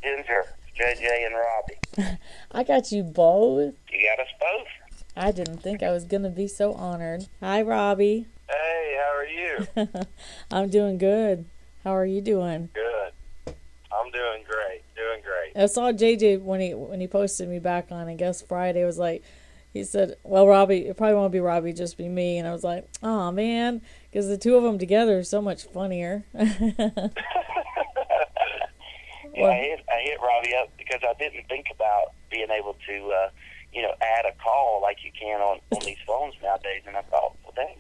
Ginger, JJ, and Robbie. I got you both. You got us both. I didn't think I was going to be so honored. Hi, Robbie. Hey, how are you? I'm doing good. How are you doing? Good. I'm doing great. Doing great. I saw JJ when he posted me back on, I guess Friday, was like, he said, well, Robbie, it probably won't be Robbie, just be me. And I was like, oh, man, because the two of them together is so much funnier. Yeah, I hit Robbie up because I didn't think about being able to, add a call like you can on these phones nowadays. And I thought, well, dang,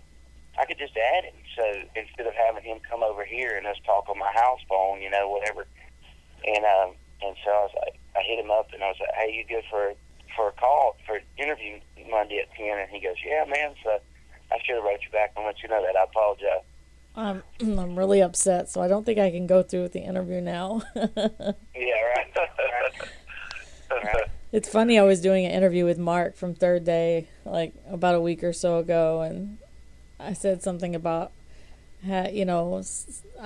I could just add him. So instead of having him come over here and us talk on my house phone, whatever. And so I was like, I hit him up and I was like, hey, you good for a call, for an interview Monday at 10? And he goes, yeah, man. So I should have wrote you back and let you know that. I apologize. I'm really upset, so I don't think I can go through with the interview now. Yeah, right. Right. It's funny, I was doing an interview with Mark from Third Day, like about a week or so ago, and I said something about, I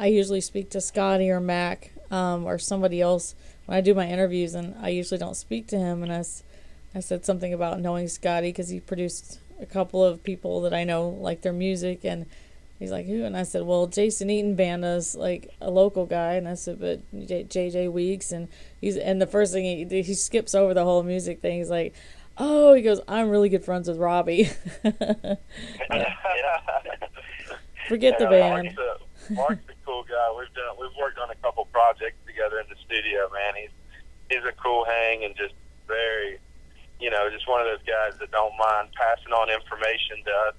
usually speak to Scotty or Mac or somebody else when I do my interviews, and I usually don't speak to him, and I said something about knowing Scotty because he produced a couple of people that I know like their music, and he's like, who? And I said, well, Jason Eaton Banda's like a local guy. And I said, but JJ Weeks. And the first thing he skips over the whole music thing. He's like, oh, he goes, I'm really good friends with Robbie. Forget the band. Mark's a cool guy. We've worked on a couple projects together in the studio, man. He's a cool hang and just very, just one of those guys that don't mind passing on information to us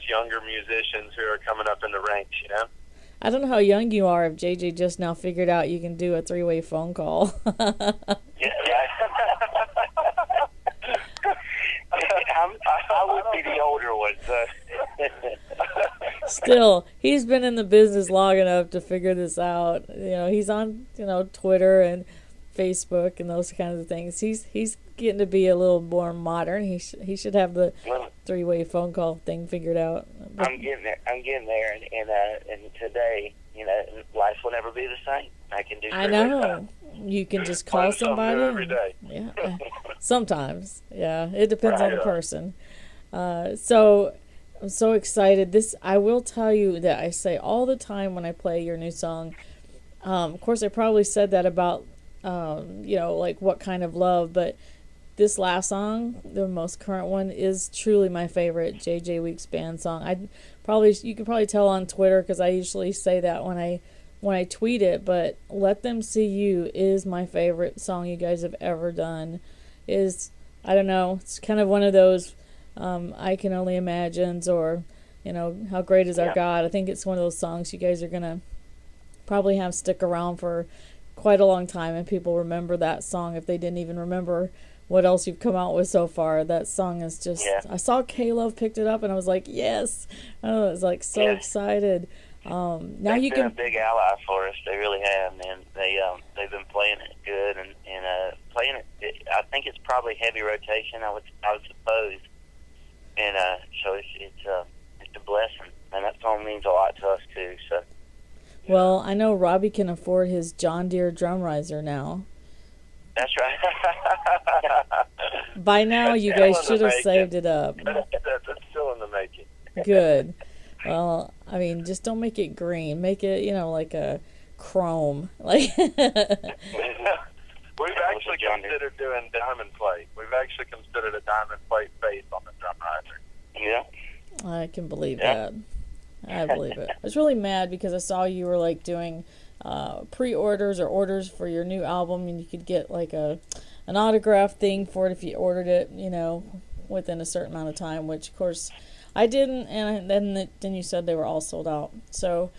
younger musicians who are coming up in the ranks, I don't know how young you are if JJ just now figured out you can do a 3-way phone call. Yeah, I would be the older one, so. Still, he's been in the business long enough to figure this out. He's on, Twitter and Facebook and those kinds of things. He's getting to be a little more modern. He should have the 3-way phone call thing figured out. But I'm getting there, and today, life will never be the same. I can do. I know. You can just call somebody every day. Yeah, sometimes. Yeah, it depends on the person. So I'm so excited. I will tell you that I say all the time when I play your new song. Of course, I probably said that about like What Kind of Love, but this last song, the most current one, is truly my favorite JJ Weeks Band song. You could probably tell on Twitter because I usually say that when I tweet it, but Let Them See You is my favorite song you guys have ever done. I don't know, it's kind of one of those I Can Only Imagines, or How Great Is Our God. I think it's one of those songs you guys are gonna probably have stick around for quite a long time, and people remember that song if they didn't even remember what else you've come out with so far. That song is just, I saw K-Love picked it up and I was like, yes. I was like so excited. Now They've you been can a big ally for us. They really have, man. They've been playing it good and playing it. I think it's probably heavy rotation. I would suppose, and so it's a blessing, and that song means a lot to us too. So. Well, I know Robbie can afford his John Deere drum riser now. That's right. By now, you guys should have saved it up. That's still in the making. Good. Well, I mean, just don't make it green. Make it, like a chrome. Like. We've actually considered doing diamond plate. We've actually considered a diamond plate base on the drum riser. Yeah. I can believe that. I believe it. I was really mad because I saw you were like doing pre-orders or orders for your new album, and you could get like an autograph thing for it if you ordered it, within a certain amount of time, which of course I didn't, and then you said they were all sold out. So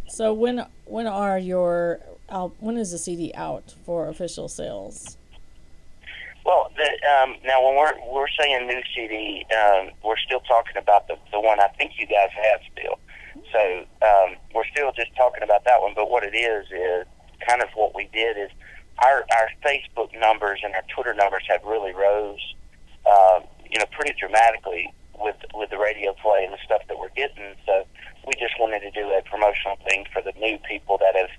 so when is the CD out for official sales? Well, now when we're saying new CD, we're still talking about the one I think you guys have still. So we're still just talking about that one. But what it is kind of what we did is our Facebook numbers and our Twitter numbers have really rose, pretty dramatically with the radio play and the stuff that we're getting. So we just wanted to do a promotional thing for the new people that have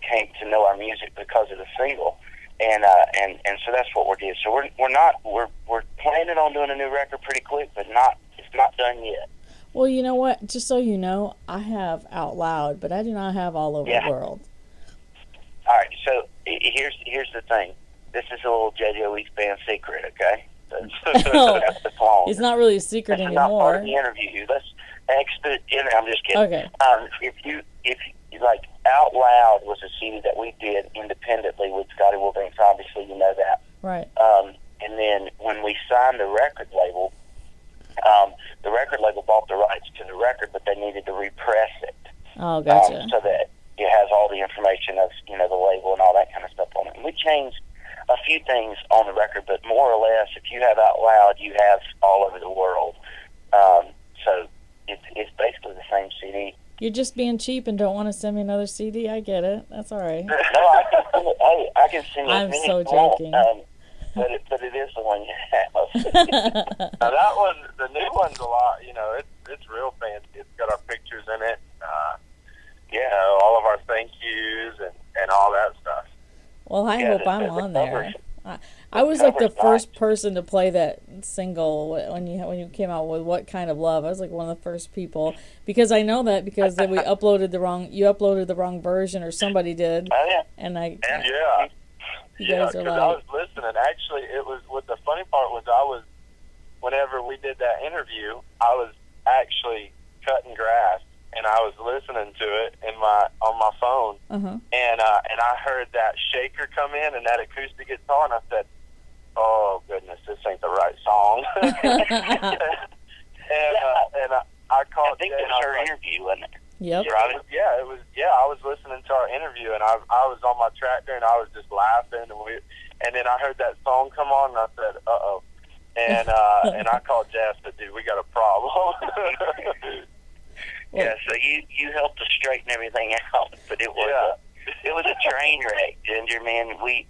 came to know our music because of the single, and so that's what we're doing. So we're planning on doing a new record pretty quick, but it's not done yet. Well, you know what? Just so you know, I have Out Loud, but I do not have All Over the World. All right, so here's the thing. This is a little JJ Weeks band secret, okay? That's the clone. It's not really a secret anymore. Not part of the interview. Let's exit. I'm just kidding. Okay. If you like, Out Loud was a CD that we did independently with Scotty Wilbanks. Obviously, you know that. Right. And then when we signed the record label bought the rights to the record, but they needed to repress it. Oh, gotcha. So that it has all the information of, you know, the label and all that kind of stuff on it. And we changed a few things on the record, but more or less, if you have Out Loud, you have All Over the World. So it's basically the same CD. You're just being cheap and don't want to send me another CD? I get it. That's all right. No, I can send you. I'm so joking. But it is the one you have. Now that one, the new one's a lot. You know, it's real fancy. It's got our pictures in it. You know, all of our thank yous and all that stuff. Well, I hope I'm on there. I was like the first person to play that single when you came out with What Kind of Love. I was like one of the first people, because I know that because you uploaded the wrong version, or somebody did. Oh yeah. And you Yeah, guys are because like, I was listening. Actually, it was, what the funny part was, whenever we did that interview, I was actually cutting grass, and I was listening to it on my phone, and I heard that shaker come in and that acoustic guitar, and I said, "Oh goodness, this ain't the right song." and I called. I think that was her interview, wasn't it? Yep. It was. I was listening to our interview, and I was on my tractor, and I was just laughing, and then I heard that song come on, and I said, "Uh-oh," and I called Jeff and said, "Dude, we got a problem." Yeah, so you helped us straighten everything out, but it was a train wreck, Ginger, man. We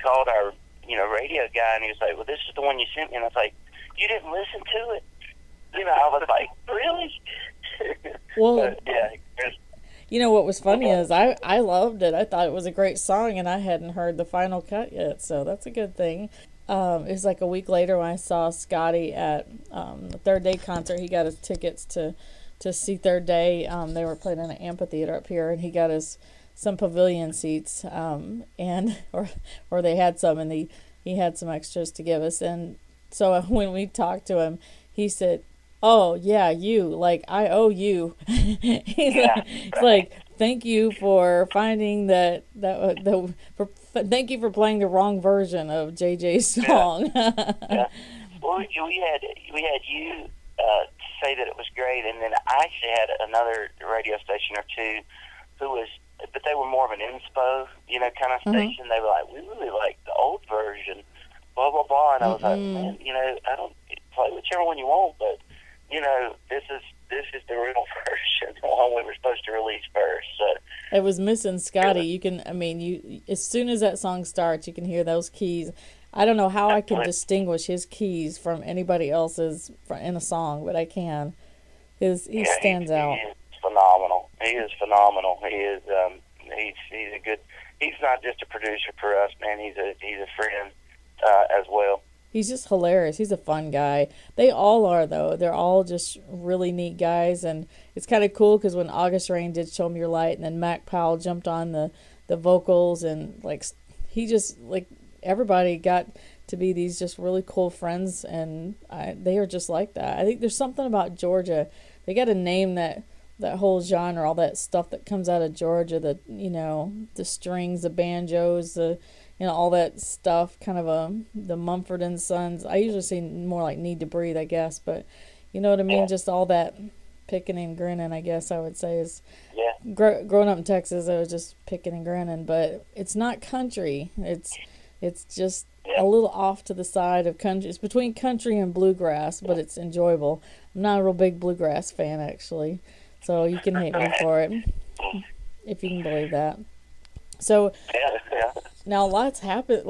called our radio guy, and he was like, "Well, this is the one you sent me," and I was like, "You didn't listen to it?" I was like, "Really?" Well, but, yeah. You know what was funny is I loved it. I thought it was a great song, and I hadn't heard the final cut yet, so that's a good thing. It was like a week later when I saw Scotty at the Third Day concert. He got his tickets to see Third Day. They were playing in an amphitheater up here, and he got us some pavilion seats, and or they had some, and he had some extras to give us. And so when we talked to him, he said, "Oh yeah, you, like, I owe you." He's like, "Thank you for finding thank you for playing the wrong version of JJ's song." Yeah. Well, we had you say that it was great, and then I actually had another radio station or two but they were more of an inspo, kind of station. They were like, "We really like the old version, blah blah blah," and I was like, "Man, I don't play whichever one you want, but this is the real version, the one we were supposed to release first." So it was missing Scotty. You can, as soon as that song starts, you can hear those keys. I don't know how I can distinguish his keys from anybody else's in a song, but I can. He stands out. He is phenomenal. He is phenomenal. He is. He's a good. He's not just a producer for us, man. He's a friend as well. He's just hilarious. He's a fun guy. They all are, though. They're all just really neat guys, and it's kind of cool because when August Rain did Show Me Your Light, and then Mac Powell jumped on the vocals, and he just everybody got to be these just really cool friends, and they are just like that. I think there's something about Georgia. They got to name that whole genre, all that stuff that comes out of Georgia, the strings, the banjos, all that stuff, kind of the Mumford and Sons. I usually say more like Need to Breathe, I guess, but you know what I mean? Yeah. Just all that picking and grinning, I guess I would say is. Yeah. Growing up in Texas, I was just picking and grinning, but it's not country. It's just a little off to the side of country. It's between country and bluegrass, but it's enjoyable. I'm not a real big bluegrass fan, actually, so you can hate me for it, if you can believe that. So now lots happened.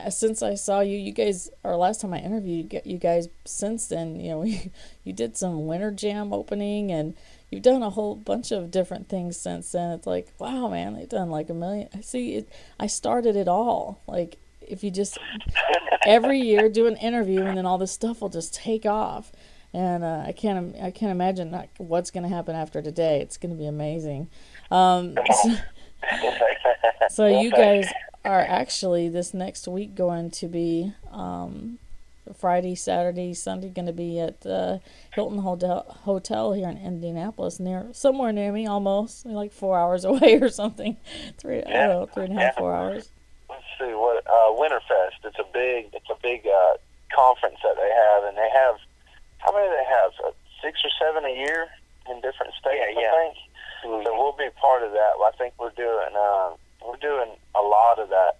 since I saw you, you guys, or last time I interviewed you guys, since then, you did some Winter Jam opening, and you've done a whole bunch of different things since then. It's like, wow, man, they've done like a million. I started it all. Like, if you just every year do an interview, and then all this stuff will just take off. And I can't imagine what's going to happen after today. It's going to be amazing. So you guys are actually this next week going to be Friday, Saturday, Sunday, going to be at the Hilton Hotel here in Indianapolis, somewhere near me, almost like 4 hours away or something. 3.5, 4 hours. Let's see what Winterfest. It's a big conference that they have, and they have, how many do they have? 6 or 7 a year in different states, I think. Mm-hmm. So we'll be part of that. I think we're doing a lot of that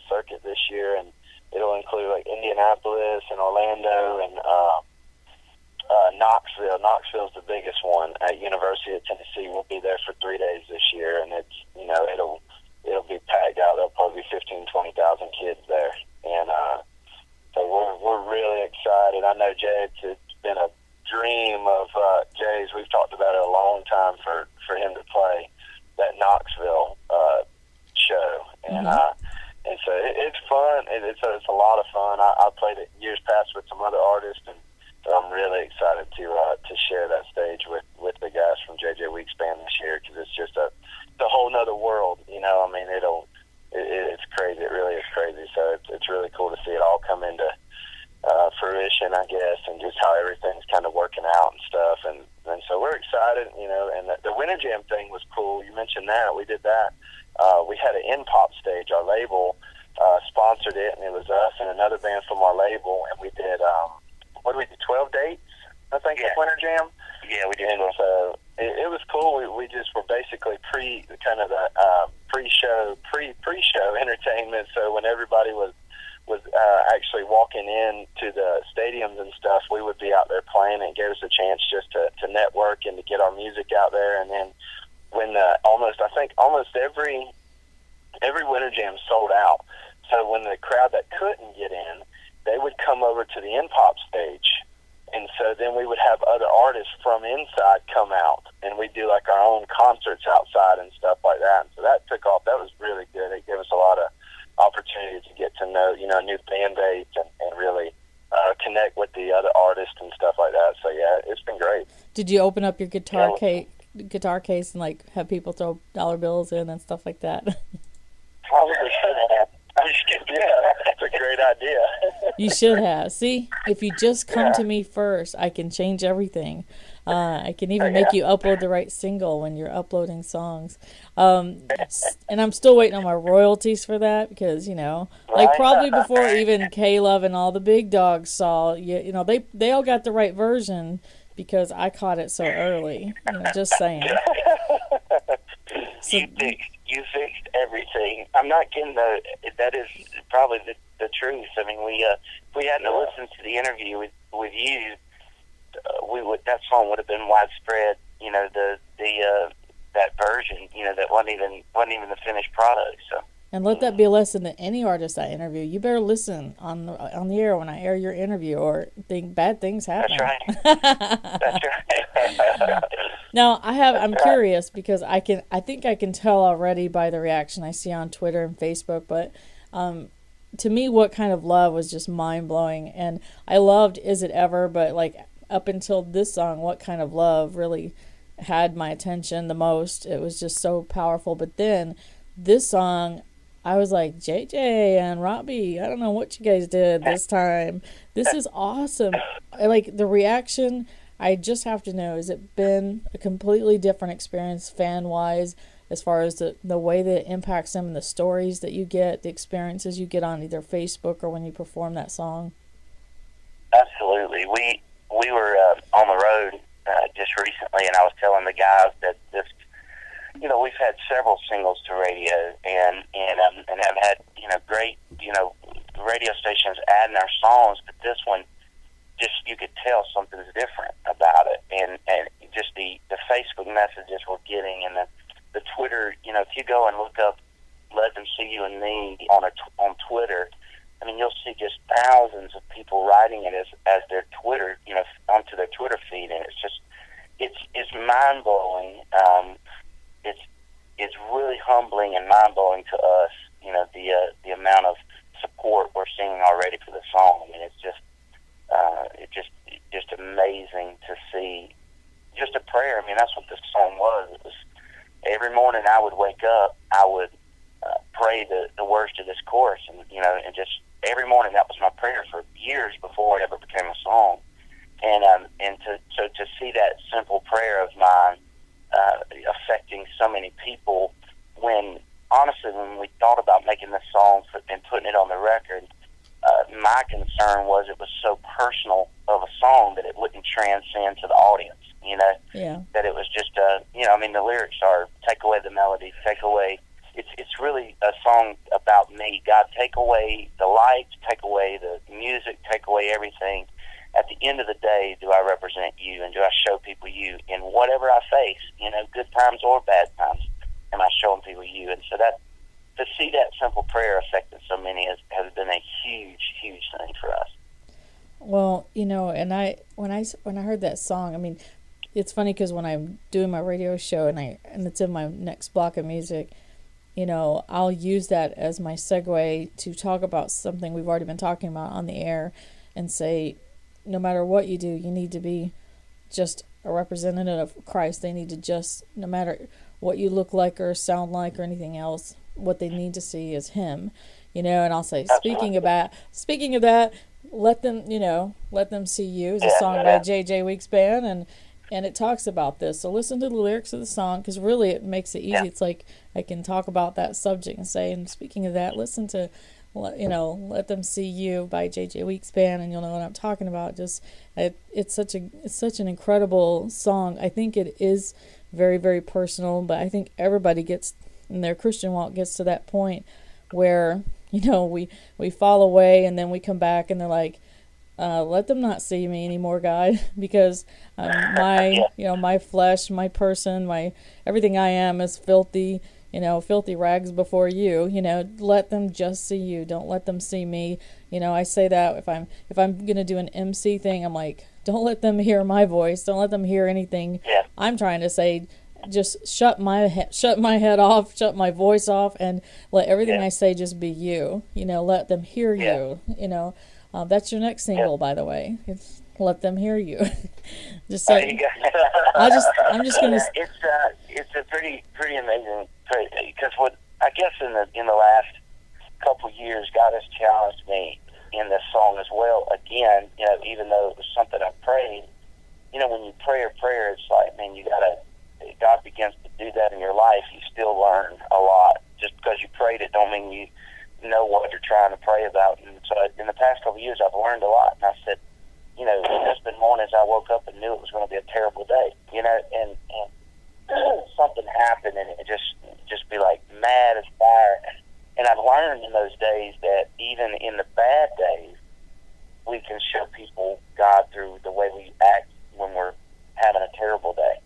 circuit this year, and it'll include like Indianapolis and Orlando and Knoxville. Knoxville's the biggest one at University of Tennessee. We'll be there for 3 days this year, and it's it'll be packed out. There'll probably be 15,000 to 20,000 kids there, and so we're really excited. I know Jay, it's been a dream of Jay's. We've talked about it a long time for him to play that Knoxville show, and and so it's fun. It's a lot of fun. I played it years past with some other artists, and so I'm really excited to share that stage with the guys from JJ Weeks Band this year, because it's just a whole nother world. I mean, it's crazy. It really is crazy. So it's really cool to see it all come into fruition, I guess, and just how everything's kind of working out and stuff. And so we're excited, and the Winter Jam thing was cool. You mentioned that. We did that. We had an in-pop stage. Our label sponsored it, and it was us and another band from our label, and we did, 12 dates, I think, at Winter Jam? Yeah, we did. And so it was cool. We just were basically pre-show entertainment, so when everybody was actually walking in to the stadiums and stuff, we would be out there playing, and it gave us a chance just to network and to get our music out there. And then when almost every Winter Jam sold out, so when the crowd that couldn't get in, they would come over to the in-pop stage, and so then we would have other artists from inside come out, and we'd do like our own concerts outside and stuff like that. And so that took off. That was really good. It gave us a lot of opportunity to get to know, a new fan base and really connect with the other artists and stuff like that. So yeah, it's been great. Did you open up your guitar case and like have people throw dollar bills in and stuff like that? Probably should have. Yeah, that's a great idea. You should have. See, if you just come to me first, I can change everything. I can even make you upload the right single when you're uploading songs. And I'm still waiting on my royalties for that, because, like probably before even K-Love and all the big dogs saw, they all got the right version because I caught it so early. Just saying. So, you fixed everything. I'm not kidding, though. That is probably the truth. I mean, if we hadn't listened to the interview with you, that song would have been widespread. That version, that wasn't even the finished product. So. And let that be a lesson to any artist I interview. You better listen on the air when I air your interview, or bad things happen. That's right. That's right. Now I'm curious, because I think I can tell already by the reaction I see on Twitter and Facebook. But to me, What Kind of Love was just mind blowing, and I loved Is It Ever, but like up until this song, What Kind of Love really had my attention the most. It was just so powerful. But then this song, I was like, JJ and Robbie, I don't know what you guys did this time. This is awesome. Like the reaction, I just have to know, has it been a completely different experience fan-wise, as far as the way that it impacts them and the stories that you get, the experiences you get on either Facebook or when you perform that song? Absolutely. We were on the road just recently, and I was telling the guys that this, we've had several singles to radio, and have had great radio stations adding our songs, but this one, just you could tell something's different about it, and just the Facebook messages we're getting, and the Twitter. If you go and look up "Let Them See You and Me" on Twitter, you'll see just thousands of people writing it as their Twitter, onto their Twitter feed, and it's mind blowing. It's really humbling and mind blowing to us. The amount of support we're seeing already for the song. I mean, it's just amazing to see. Just a prayer. I mean, that's what this song was. It was every morning I would wake up, I would pray the words to this chorus, and just every morning that was my prayer for years before it ever became a song. And to see that simple prayer of mine affecting so many people, when honestly, when we thought about making this song and putting it on the record, my concern was it was so personal of a song that it wouldn't transcend to the audience. Yeah. That it was just the lyrics are take away the melody, take away. It's really a song about me. God, take away the lights, take away the music, take away everything. At the end of the day, do I represent you, and do I show people you in whatever I face, good times or bad times? Am I showing people you? And so that to see that simple prayer affected so many has been a huge, huge thing for us. Well, and when I heard that song, I mean, it's funny because when I'm doing my radio show and it's in my next block of music, I'll use that as my segue to talk about something we've already been talking about on the air, and say, no matter what you do, you need to be just a representative of Christ. They need to just, no matter what you look like or sound like or anything else, what they need to see is Him, And I'll say, speaking of that, let them see you is a song by J.J. Weeks Band, and it talks about this. So listen to the lyrics of the song, because really it makes it easy. Yeah. It's like I can talk about that subject and say, and speaking of that, listen to, Let Them See You by J.J. Weeks Band, and you'll know what I'm talking about. Just it's such an incredible song. I think it is very, very personal, but I think everybody gets in their Christian walk gets to that point where we fall away, and then we come back and they're like, let them not see me anymore, God, because my flesh, my person, my everything I am is filthy, filthy rags before you. Let them just see you. Don't let them see me. I say that if I'm gonna do an MC thing, I'm like, don't let them hear my voice. Don't let them hear anything. Yeah. I'm trying to say, just shut my head off, shut my voice off, and let everything I say just be you. Let them hear you. That's your next single, by the way. It's Let Them Hear You. Just so I'm just gonna. It's a pretty amazing, because what I guess in the last couple years, God has challenged me in this song as well. Again, even though it was something I prayed, when you pray a prayer, it's like, man, God begins to do that in your life. You still learn a lot. Just because you prayed it, don't mean you know what you're trying to pray about. And so in the past couple of years, I've learned a lot. And I said, there's been mornings I woke up and knew it was going to be a terrible day, and something happened, and it just be like mad as fire. And I've learned in those days that even in the bad days, we can show people God through the way we act when we're having a terrible day.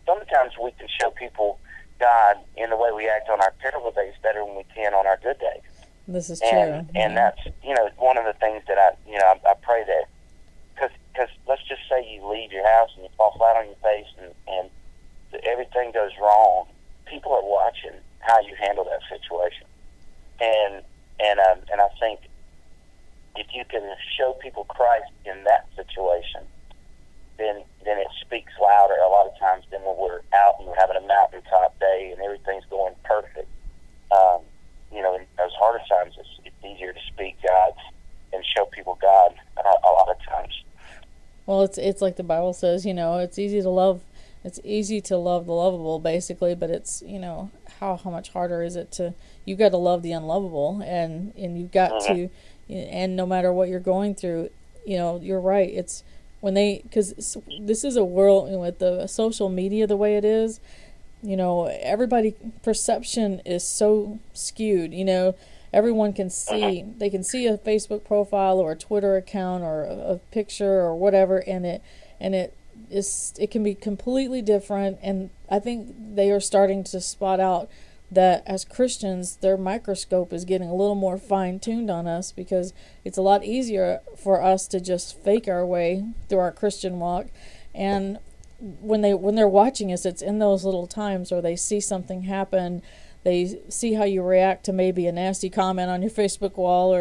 Sometimes we can show people God in the way we act on our terrible days better than we can on our good days. This is true. And that's, one of the things that I pray that, because let's just say you leave your house and you fall flat on your face and everything goes wrong. People are watching how you handle that situation. And I think if you can show people Christ in that situation, then it speaks louder a lot of times than when we're out and we're having a mountaintop day and everything's going perfect. In those harder times, it's easier to speak God and show people God a lot of times. Well, it's like the Bible says, it's easy to love. It's easy to love the lovable, basically, but it's, how much harder is it you got to love the unlovable, and you've got to, and no matter what you're going through, you're right. It's because this is a world with the social media the way it is, everybody perception is so skewed. Everyone can see, they can see a Facebook profile or a Twitter account or a picture or whatever, and it can be completely different. And I think they are starting to spot out that as Christians, their microscope is getting a little more fine-tuned on us, because it's a lot easier for us to just fake our way through our Christian walk. And when they're watching us, it's in those little times where they see something happen. They see how you react to maybe a nasty comment on your Facebook wall,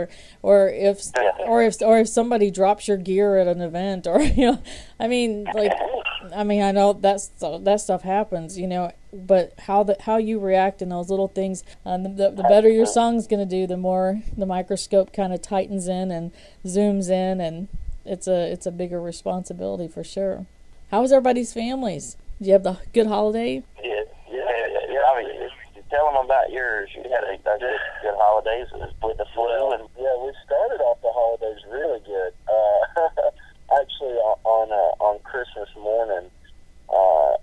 or if somebody drops your gear at an event, or I know that stuff happens, but how you react in those little things, the better your song's going to do, the more the microscope kind of tightens in and zooms in, and it's a bigger responsibility for sure. How was everybody's families? Did you have the good holiday? Yeah. I mean, tell them about yours. You had a good holidays with the flu, and we started off the holidays really good. Actually, on Christmas morning, I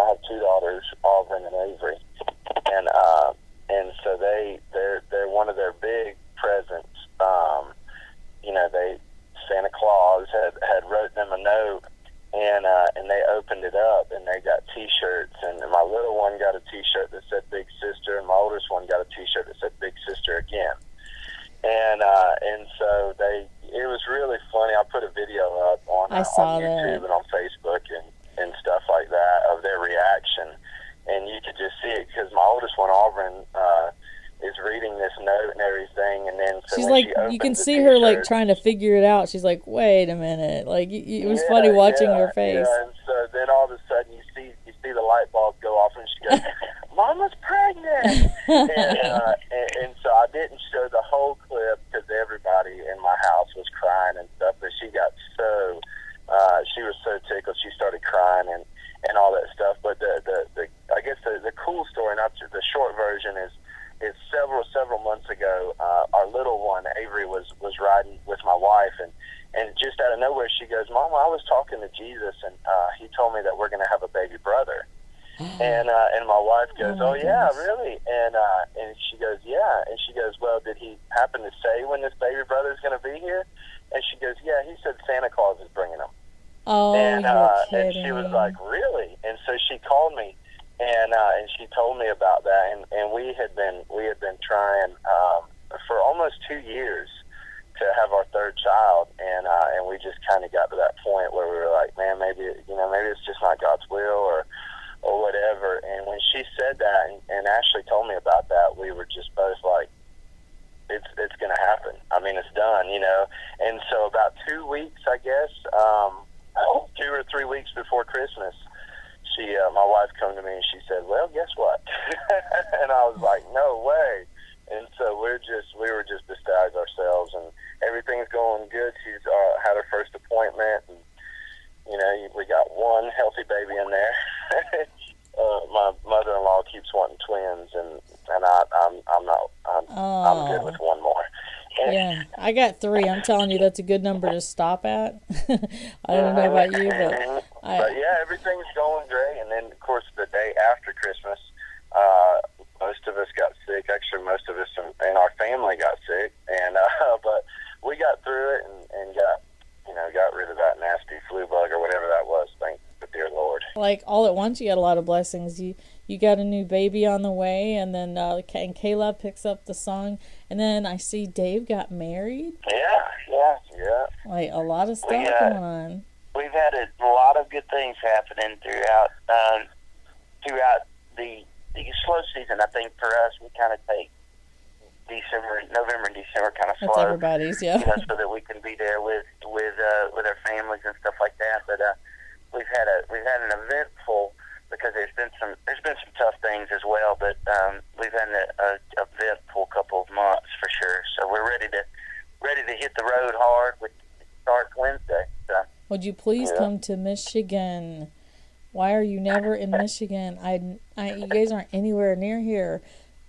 have two daughters, Auburn and Avery, and so they're one of their big presents. Santa Claus had wrote them a note. And they opened it up, and they got T-shirts, and my little one got a T-shirt that said Big Sister, and my oldest one got a T-shirt that said Big Sister again. And so it was really funny. I put a video up on YouTube and on Facebook and stuff like that of their reaction, and you could just see it, because my oldest one, Auburn, is reading this note and everything, and then she's like, you can see her like trying to figure it out. She's like, wait a minute, like it was funny watching her face. Yeah, and so then all of a sudden you see the light bulb go off, and she goes, "Mama's pregnant!" and so I didn't show the whole clip because everybody in my house was crying and stuff, but she got she was so tickled, she started crying and all that stuff. But I guess the cool story, not the short version, is several months ago, our little one, Avery, was riding with my wife, and just out of nowhere she goes, "Mama, I was talking to Jesus, and he told me that we're going to have a baby brother." And my wife goes, "Oh yeah, really?" And she goes, "Yeah." And she goes, "Well, did he happen to say when this baby brother is going to be here?" And she goes, "Yeah, he said Santa Claus is bringing him." Oh, and she was like, "Really?" And so she called me, and she told me about that, and we had been trying for almost 2 years to have our third child, and we just kind of got to that point where we were like, man, maybe it's just not God's will or whatever. And when she said that and Ashley told me about that, we were just both like, it's going to happen. I mean, it's done, And so about 2 weeks, I guess, 2 or 3 weeks before Christmas, my wife came to me and she said, "Well, guess what?" And I was like, "No way." And so we were just beside ourselves, and everything's going good. She's had her first appointment, and we got one healthy baby in there. My mother-in-law keeps wanting twins, and I'm good with one more. Yeah, I got 3. I'm telling you, that's a good number to stop at. I don't know about you, but yeah, everything's going great. And then, of course, the day after Christmas, most of us got sick. Actually, most of us in our family got sick, and but we got through it and got rid of that nasty flu bug or whatever that was. Thank the dear Lord. Like all at once, you got a lot of blessings. You got a new baby on the way, and then and Kayla picks up the song, and then I see Dave got married. Yeah. Like a lot of stuff going on. We've had a lot of good things happening throughout the slow season. I think for us, we kind of take November and December kind of slow. That's everybody's, yeah. So that we can be there with our families and stuff like that. But we've had an eventful, because there's been some tough things as well. But we've had an eventful couple of months for sure. So we're ready to hit the road hard. With starts Wednesday. So. Would you please come to Michigan? Why are you never in Michigan? You guys aren't anywhere near here.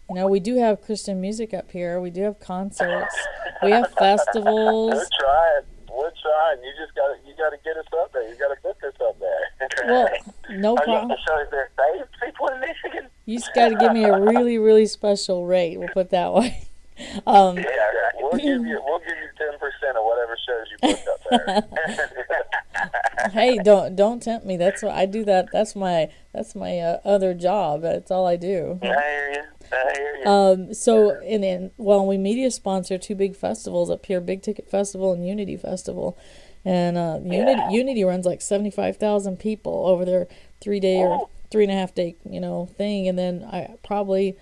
We do have Christian music up here. We do have concerts. We have festivals. We're trying. You got to get us up there. You got to book us up there. Well, no problem. So is there saved people in Michigan? You just got to give me a really, really special rate. We'll put it that way. We'll give you 10% of whatever shows you book up there. Hey, don't tempt me. That's what I do. That's my other job. That's all I do. I hear you. I hear you. So well, we media sponsor two big festivals up here: Big Ticket Festival and Unity Festival, and Unity runs like 75,000 people over their 3-day or 3.5-day thing, and then I probably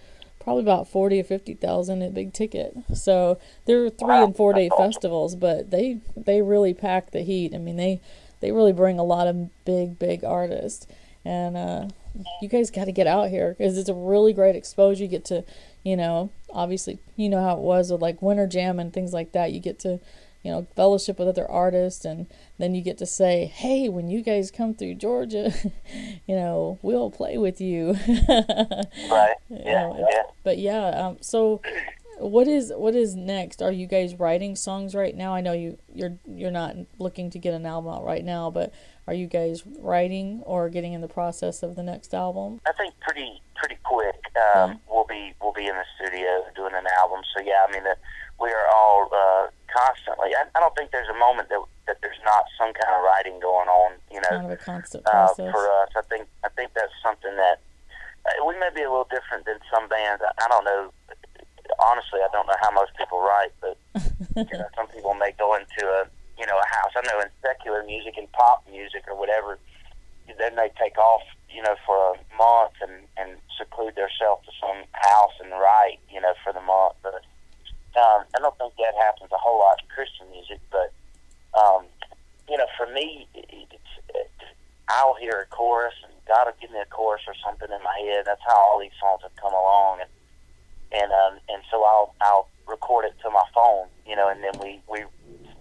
about 40 or 50,000 at Big Ticket. So they're 3 and 4 day festivals, but they really pack the heat. I mean, they really bring a lot of big artists, and you guys got to get out here because it's a really great exposure. You get to, obviously, how it was with like Winter Jam and things like that. You get to, fellowship with other artists, and then you get to say, hey, when you guys come through Georgia, we'll play with you. Right. Yeah. But yeah, so what is next? Are you guys writing songs right now? I know you're not looking to get an album out right now, but are you guys writing or getting in the process of the next album? I think pretty quick. We'll be in the studio doing an album. So yeah, I mean we are all constantly. I don't think there's a moment that there's not some kind of writing going on. Kind of a constant process for us. I think that's something that we may be a little different than some bands. I don't know. Honestly, I don't know how most people write, but some people may go into a house. I know in secular music and pop music or whatever, they may take off, for a month and seclude themselves to some house and write, for the month. But I don't think that happens a whole lot in Christian music. But for me, I'll hear a chorus and God will give me a chorus or something in my head. That's how all these songs have come along, and so I'll record it to my phone, and then we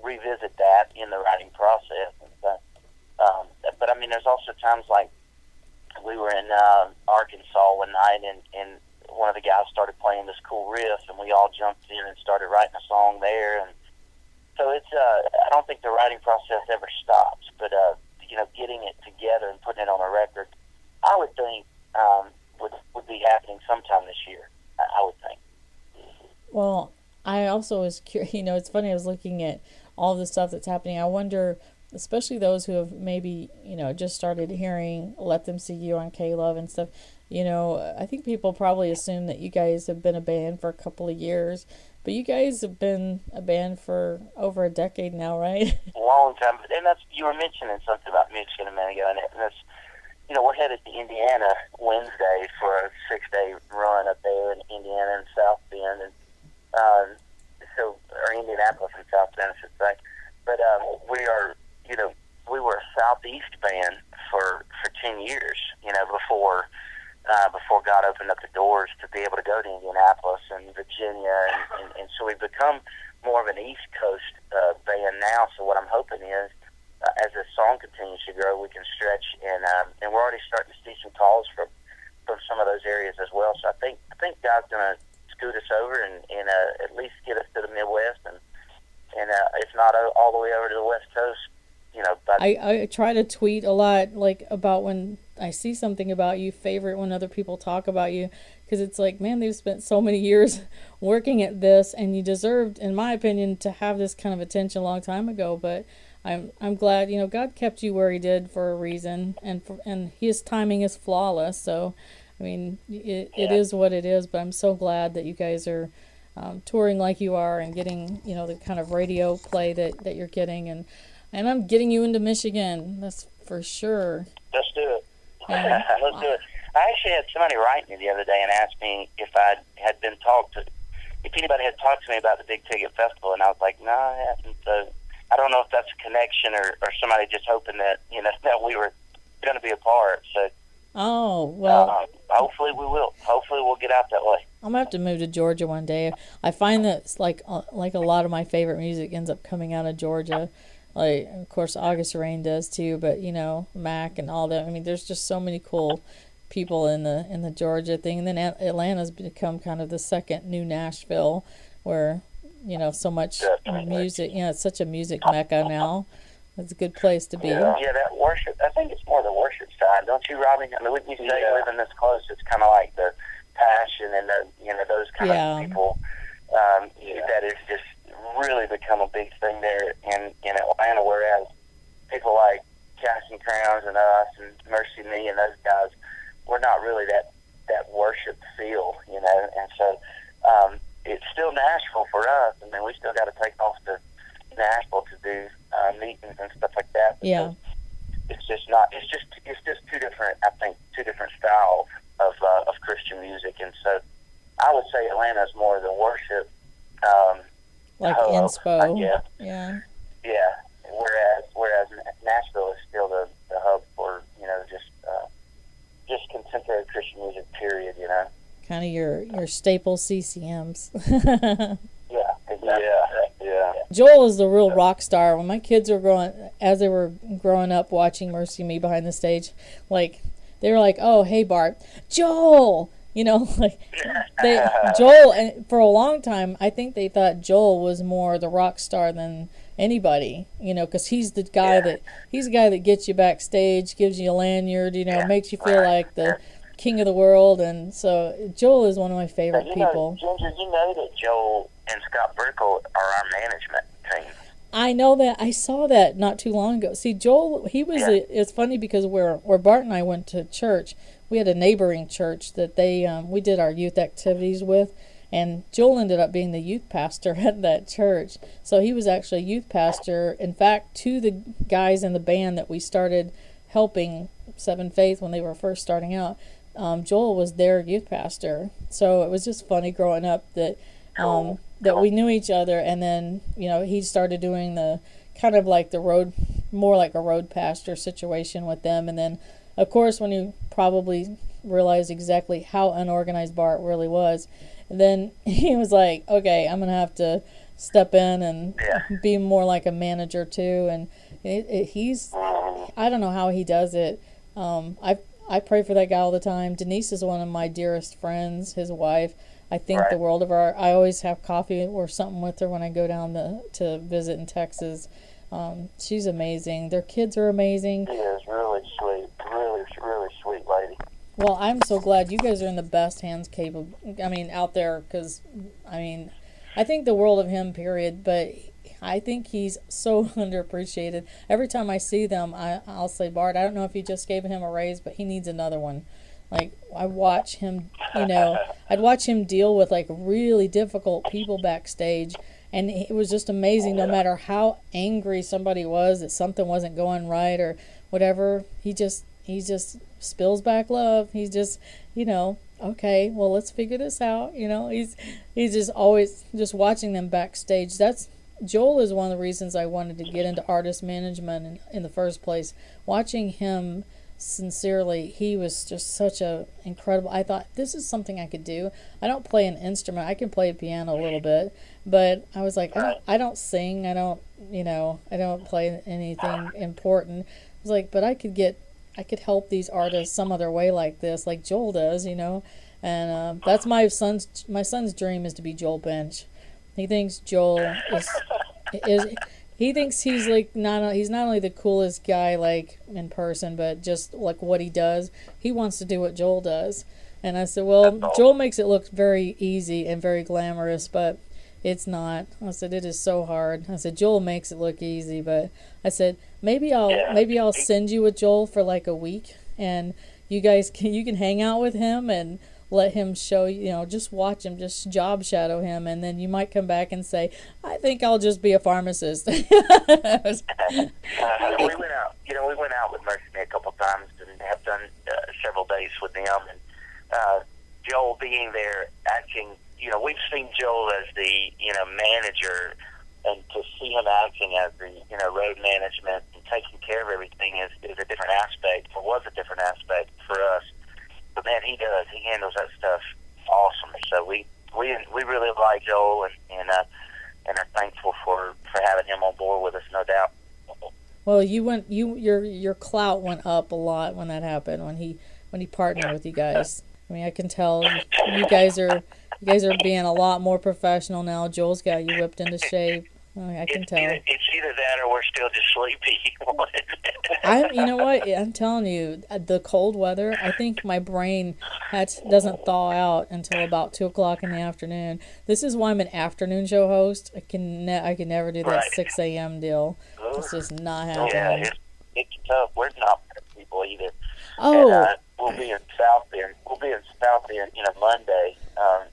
revisit that in the writing process. But I mean, there's also times like we were in Arkansas one night, and one of the guys started playing this cool riff, and we all jumped in and started writing a song there. And so it's I don't think the writing process ever stops, but getting it together and putting it on a record, I would think would be happening sometime this year. I would think. Well, I also was curious. It's funny. I was looking at all the stuff that's happening. I wonder, especially those who have maybe just started hearing "Let Them See You" on K-Love and stuff. I think people probably assume that you guys have been a band for a couple of years, but you guys have been a band for over a decade now, right? A long time. And you were mentioning something about music a minute ago, and that's we're headed to Indiana Wednesday for a 6-day run up there in Indiana and South Bend, and or Indianapolis and South Bend, I should say. But we are, we were a Southeast band for 10 years, before God opened up the doors to be able to go to Indianapolis and Virginia, and so we've become more of an East Coast band now. So what I'm hoping is, as the song continues to grow, we can stretch, and we're already starting to see some calls from some of those areas as well. So I think God's going to scoot us over and at least get us to the Midwest, and if not all the way over to the West Coast. I try to tweet a lot, like, about when I see something about you, favorite when other people talk about you, because it's like, man, they've spent so many years working at this, and you deserved, in my opinion, to have this kind of attention a long time ago. But I'm glad, God kept you where He did for a reason, and His timing is flawless. So, I mean, it is what it is. But I'm so glad that you guys are touring like you are and getting, the kind of radio play that you're getting, and I'm getting you into Michigan. That's for sure. Let's do it. Let's do it. I actually had somebody write me the other day and asked me if if anybody had talked to me about the Big Ticket Festival, and I was like, no, I haven't. So I don't know if that's a connection or somebody just hoping that that we were going to be a part. So. Oh, well. Hopefully we will. Hopefully we'll get out that way. I'm going to have to move to Georgia one day. I find that it's like a lot of my favorite music ends up coming out of Georgia. Like, of course, August Rain does too, but Mac and all that. I mean, there's just so many cool people in the Georgia thing. And then Atlanta's become kind of the second new Nashville, where so much music. It's such a music mecca now. It's a good place to be. Yeah, that worship. I think it's more the worship side, don't you, Robbie? I mean, wouldn't you say living this close, it's kind of like the passion and those kind of people that has just really become a big thing there in Atlanta. Whereas people like Casting Crowns and us and Mercy Me and those guys, we're not really that worship feel, you know. And so it's still Nashville for us. I mean, we still got to take off to Nashville to do meetings and stuff like that. Yeah. It's just not. It's just two different. I think two different styles of Christian music, and so I would say Atlanta's more the worship. Like hub, inspo. Yeah. Whereas Nashville is still the hub for, you know, just contemporary Christian music. Period. You know. Kind of your staple CCMs. Yeah. Exactly. Yeah. Joel is the real rock star. When my kids were growing up watching Mercy Me behind the stage, like they were like, "Oh, hey Bart, Joel," you know, like Joel. And for a long time, I think they thought Joel was more the rock star than anybody, you know, because he's the guy that gets you backstage, gives you a lanyard, you know, makes you feel like the king of the world. And so Joel is one of my favorite people. Ginger, you know that Joel and Scott Brickle are our management team. I know that. I saw that not too long ago. See, Joel, he was. It's funny because where Bart and I went to church, we had a neighboring church that we did our youth activities with, and Joel ended up being the youth pastor at that church. So he was actually a youth pastor. In fact, to the guys in the band that we started helping, Seven Faith, when they were first starting out, Joel was their youth pastor. So it was just funny growing up that we knew each other, and then, you know, he started doing the kind of like more like a road pastor situation with them. And then, of course, when you probably realized exactly how unorganized Bart really was, then he was like, okay, I'm going to have to step in and be more like a manager too. And I don't know how he does it. I pray for that guy all the time. Denise is one of my dearest friends, his wife. I think the world of her. I always have coffee or something with her when I go down to visit in Texas. She's amazing. Their kids are amazing. She is really sweet. Really, really sweet lady. Well, I'm so glad you guys are in the best hands out there, because, I think the world of him, period, but I think he's so underappreciated. Every time I see them, I'll say, Bart, I don't know if you just gave him a raise, but he needs another one. Like, I watch him, I'd watch him deal with, like, really difficult people backstage, and it was just amazing. No matter how angry somebody was that something wasn't going right or whatever, he just spills back love. He's just, okay, well, let's figure this out. He's just always just watching them backstage. Joel is one of the reasons I wanted to get into artist management in the first place. Watching him sincerely, he was just such a incredible. I thought, this is something I could do. I don't play an instrument. I can play a piano a little bit, but I was like, I don't sing. I don't play anything important. I was like, but I could help these artists some other way like this, like Joel does, and that's my son's dream, is to be Joel Bench. He thinks Joel is he thinks he's like he's not only the coolest guy like in person, but just like what he does. He wants to do what Joel does. And I said, well, Joel makes it look very easy and very glamorous, but it's not. I said, it is so hard. I said, Joel makes it look easy, but I said, maybe I'll send you with Joel for like a week, and you can hang out with him and let him show you, just watch him, just job shadow him, and then you might come back and say, I think I'll just be a pharmacist. We went out with Mercy a couple times and have done several days with them, and Joel being there acting, we've seen Joel as the, manager, and to see him acting as the, road management and taking care of everything is a different aspect, or was a different aspect for us. But man, he handles that stuff awesome. So we really like Joel, and are thankful for having him on board with us, no doubt. Well, your clout went up a lot when that happened, when he partnered with you guys. I mean, I can tell you guys are being a lot more professional now. Joel's got you whipped into shape. I can tell. It's either that or we're still just sleepy. You know what? I'm telling you, the cold weather, I think my brain doesn't thaw out until about 2:00 in the afternoon. This is why I'm an afternoon show host. I can never do that 6 a.m. deal. It's just not happening. Yeah, tough. We're not people either. Oh, And, we'll be in South Bend. We'll be in South Bend, Monday, a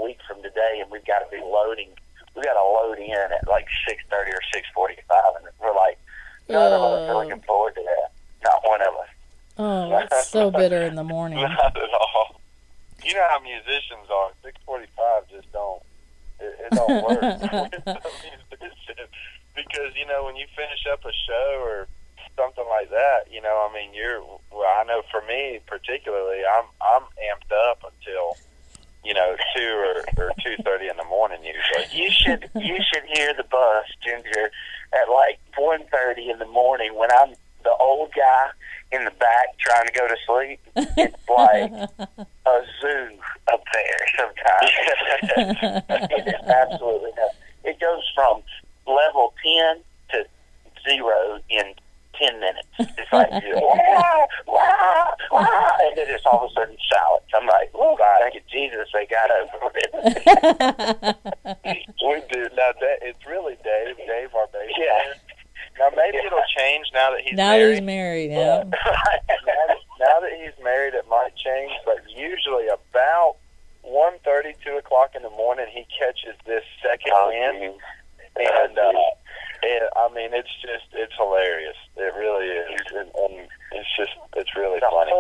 week from today, and we've got to be loading. We got to load in at like 6:30 or 6:45, and we're like, none of us are looking forward to that. Not one of us. Oh, it's so bitter in the morning. Not at all. You know how musicians are. 6:45 just don't. It don't work with a musician, because when you finish up a show or something like that, I know for me particularly, I'm amped up until 2 or 2:30 in the morning usually. You should hear the bus, Ginger, at like 1:30 in the morning when I'm the old guy in the back trying to go to sleep. It's like a zoo up there sometimes. It is absolutely nuts. It goes from level 10 to 0 in 10 minutes. It's like, wah, wah, wah, and then it's all of a sudden silence. I'm like, oh, thank you, Jesus, they got over it. We do. Now, it's really Dave. Dave, our bass player. Yeah. Now, maybe it'll change now that he's Now married. that he's married, yeah. Now that he's married, it might change, but usually about 1:30, 2 o'clock in the morning, he catches this second wind, and it's hilarious. It really is, and it's really funny.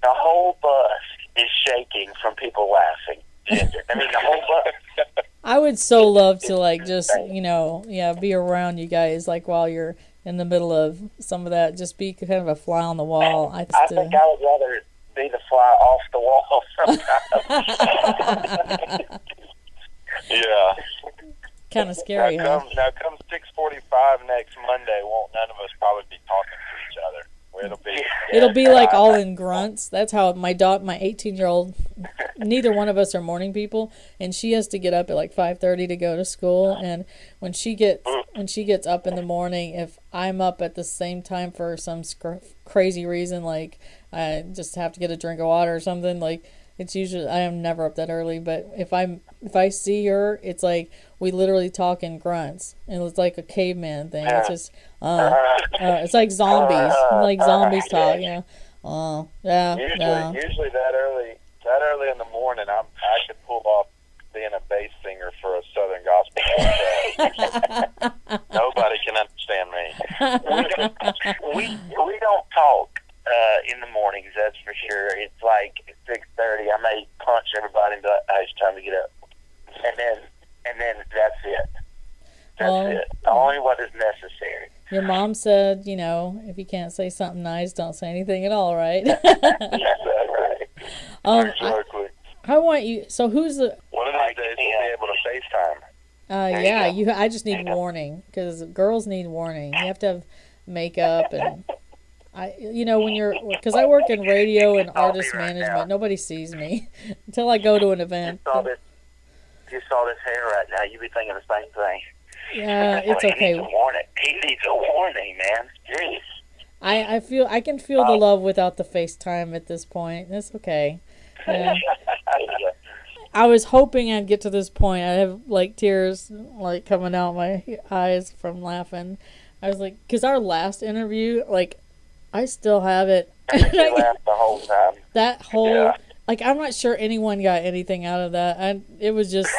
The whole bus is shaking from people laughing. I mean, the whole bus. I would so love to just be around you guys while you're in the middle of some of that. Just be kind of a fly on the wall. I think I would rather be the fly off the wall sometimes. Yeah. Kind of scary. Now come 6:45 next Monday, won't none of us probably be talking to each other? It'll be like all in grunts. That's how my 18-year-old, neither one of us are morning people, and she has to get up at like 5:30 to go to school. And when she gets up in the morning, if I'm up at the same time for some crazy reason, like I just have to get a drink of water or something, it's usually, I am never up that early, but if I see her, it's like we literally talk in grunts, and it's like a caveman thing. It's just it's like zombies, zombies talk. Yeah. Usually that early in the morning, I could pull off being a bass singer for a Southern gospel. Nobody can understand me. We don't talk in the mornings, that's for sure. It's like 6:30. I may punch everybody and be like, "Hey, it's time to get up," and then that's it. That's it. Only what is necessary. Your mom said, if you can't say something nice, don't say anything at all, right? Yes, that's right. Exactly. I want you. So who's the? One of these days we'll be able to FaceTime. I just need warning, because girls need warning. You have to have makeup and. Because I work in radio and artist management, nobody sees me until I go to an event. You saw this hair right now, you'd be thinking the same thing. Yeah, it's okay. He needs a warning, man. Jeez. I can feel the love without the FaceTime at this point. That's okay. Yeah. I was hoping I'd get to this point. I have tears coming out my eyes from laughing. I was because our last interview, I still have it. You laughed the whole time. That whole, I'm not sure anyone got anything out of that. It was just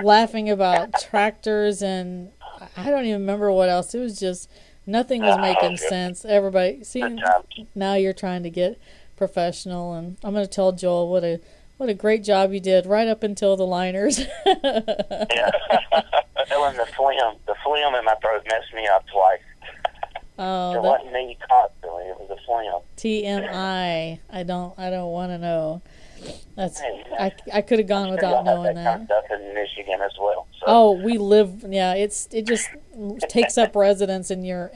laughing about tractors, and I don't even remember what else. It was just, nothing was making sense. Everybody, see, now you're trying to get professional, and I'm going to tell Joel what a great job you did right up until the liners. Yeah. And the phlegm in my throat messed me up twice. Oh, it wasn't me constantly. It was a phlegm. TMI. I don't want to know. That's I could have gone without knowing that. Kind of stuff in Michigan as well. So. Oh, we live. Yeah, it just takes up residence in your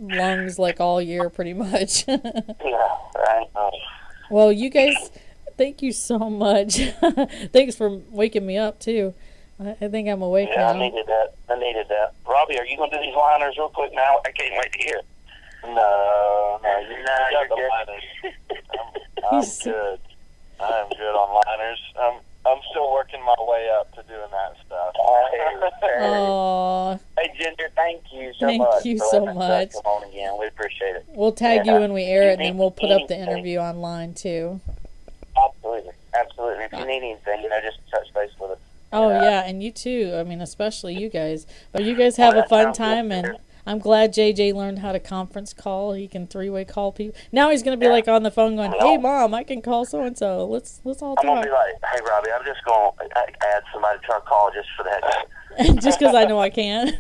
lungs all year, pretty much. Yeah. Right. Well, you guys, thank you so much. Thanks for waking me up too. I think I'm awake now. I needed that. Robbie, are you going to do these liners real quick now? I can't wait to hear. No, you're good. I'm good. I'm good on liners. I'm still working my way up to doing that stuff. Oh. Hey, Ginger, thank you so much. Thank you so much. Come on again. We We'll tag you when we air it, and then we'll put up the interview online too. Absolutely. If you need anything, just touch base with us. Oh yeah, and you too. I mean, especially you guys. But you guys have a fun time, and I'm glad JJ learned how to conference call. He can three-way call people. Now he's gonna be like on the phone going, "Hey Mom, I can call so and so. Let's all talk." I'm gonna be like, "Hey Robbie, I'm just gonna add somebody to our call just for that." Just because I know I can.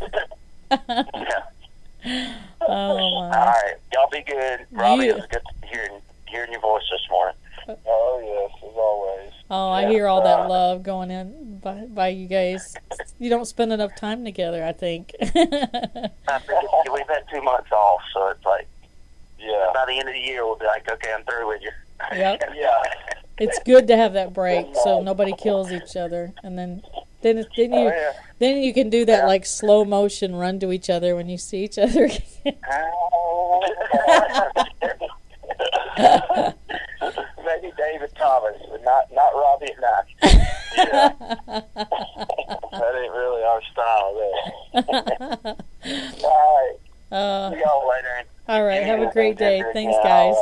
Yeah. Oh my. All right, y'all be good. Robbie, it was good hearing your voice this morning. Oh, yes, as always. Oh, I hear all that love going in by you guys. You don't spend enough time together, I think. I think we've had 2 months off, so it's like, by the end of the year, we'll be like, okay, I'm through with you. Yep. Yeah. It's good to have that break so nobody kills each other, and then you can do that like slow motion run to each other when you see each other again. Maybe David Thomas, but not Robbie and I. Yeah. That ain't really our style there. All right. See y'all later. All right. Have a great day. Thanks, guys.